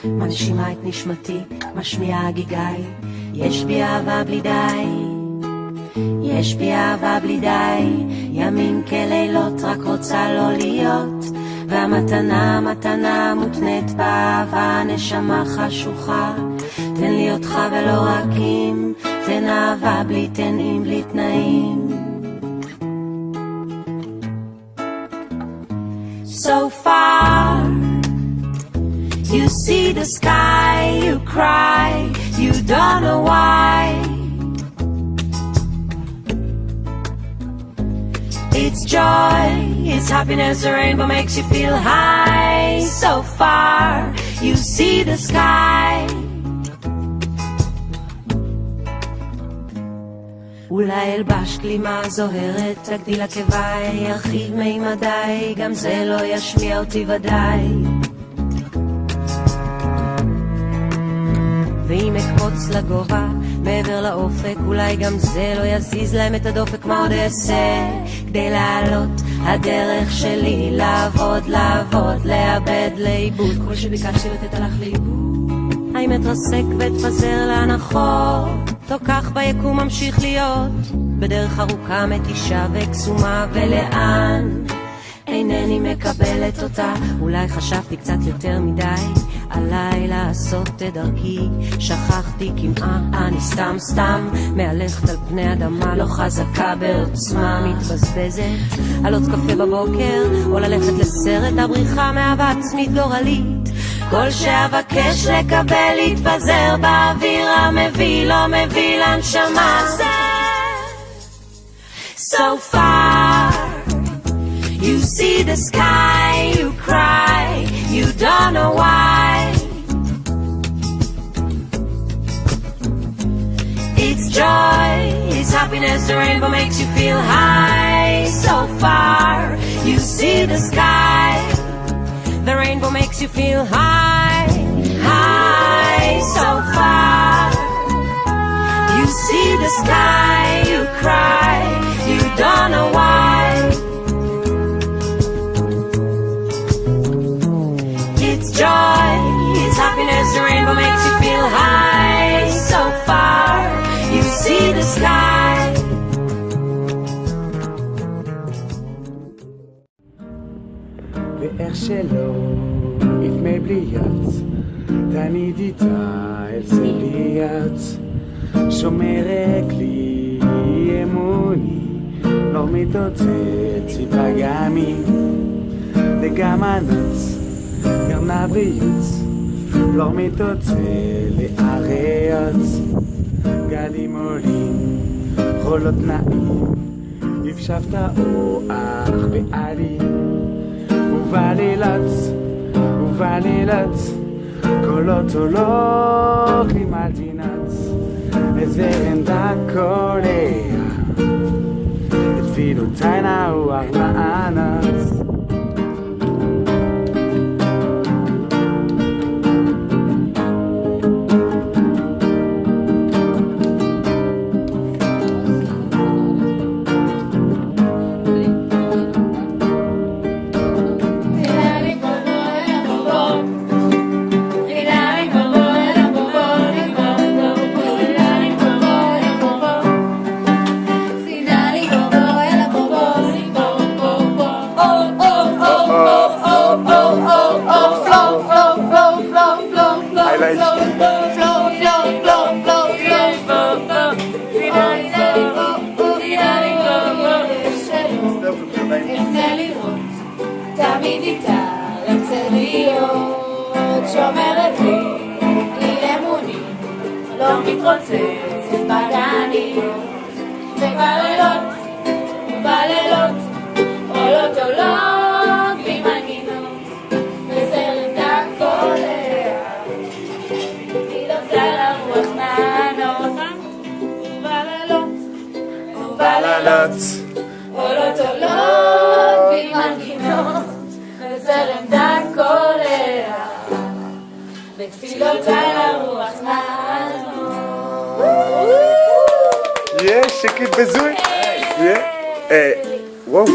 מנשימה את נשמתי, משמיעה גיגי. יש בי אהבה בלי די, יש בי אהבה בלי די. ימים כלילות רק רוצה לא להיות, והמתנה מתנה מותנית באהבה. נשמה חשוכה, תן לי אותך ולא רק אם, תן אהבה בלי תנאים בלי תנאים. So far, you see the sky, you cry, you don't know why. It's joy, it's happiness, the rainbow makes you feel high. So far, you see the sky. אולי אלבש כלימה זוהרת, תגדיל עקביי, ירחיב מימדיי, גם זה לא ישמיע אותי ודאי. ואם אקפוץ לגובה, מעבר לאופק, אולי גם זה לא יזיז להם את הדופק. מה עוד אעשה כדי לעלות? הדרך שלי לעבוד, לעבוד, לאבד, לאיבוד. כל שביקשתי לתת הלך לאיבוד. האם אתרסק ואתפזר להנחות, או כך ביקום ממשיך להיות בדרך ארוכה מתישה וקסומה, ולאן אינני מקבלת אותה. אולי חשבתי קצת יותר מדי עליי לעשות את דרכי, שכחתי כמעט, אני סתם מהלכת על פני אדמה, לא חזקה בעוצמה, מתבזבזת על עוד קפה בבוקר, או ללכת לסרט הבריחה מאהבה עצמית גורלית. כל שאבקש לקבל להתפזר באוויר המביא, לא מביא לנשמה. So far, you see the sky, you cry, you don't know why. It's joy, it's happiness, the rainbow makes you feel high. So far, you see the sky, the rainbow makes you feel high, high. So far, you see the sky, you cry, you don't know why. It's joy, it's happiness, the rainbow makes you feel high. So far, you see the sky. ואיך שלא יפמה בלי יץ, תמיד איתה אל צלי יץ, שומרת לי אמוני, לא מתוצץ יפגמי, וגם הנץ, גרנה בריץ, לא מתוצא לארץ, גלים עולים, חולות נעים, יפשבת אוח בעלי, ובלילות, קולות עולות לי מלטינץ, וזרם דקוליה, תפילותיי נעוח לאנס. תמיד איתה רוצה להיות, שומרת לי אמוני, לא מתרוצצת בגנים, ובלילות עולות בלי מנגינות, וזרם דקוליה, תפילותיי לרוח נענות, ובלילות עולות בלי מנגינות, וזרם דקוליה, בתפילותיי לרוח נענות. שקט בזוי. וואו.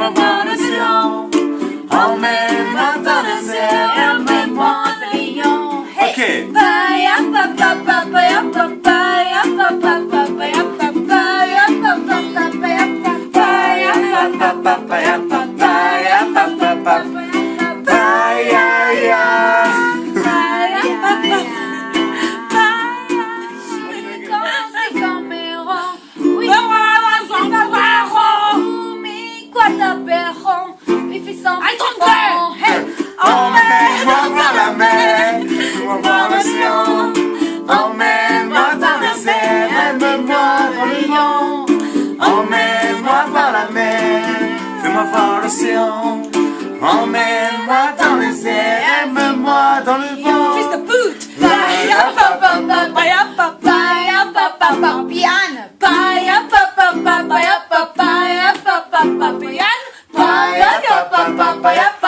fais-moi voir l'océan. Emmène-moi dans le désert. emmène-moi en lion. Ok. Paya papa paya papa paya papa paya papa paya papa paya papa Emmène-moi voir la mer, fais-moi voir l'océan. Emmène-moi dans le désert, emmène-moi dans le lion. Emmène-moi voir la mer, fais-moi voir l'océan. Emmène-moi dans le désert, emmène-moi dans le vent. Fils de pute! Paya papa paya papa piano. Paya papa paya papa piano. Paya papa paya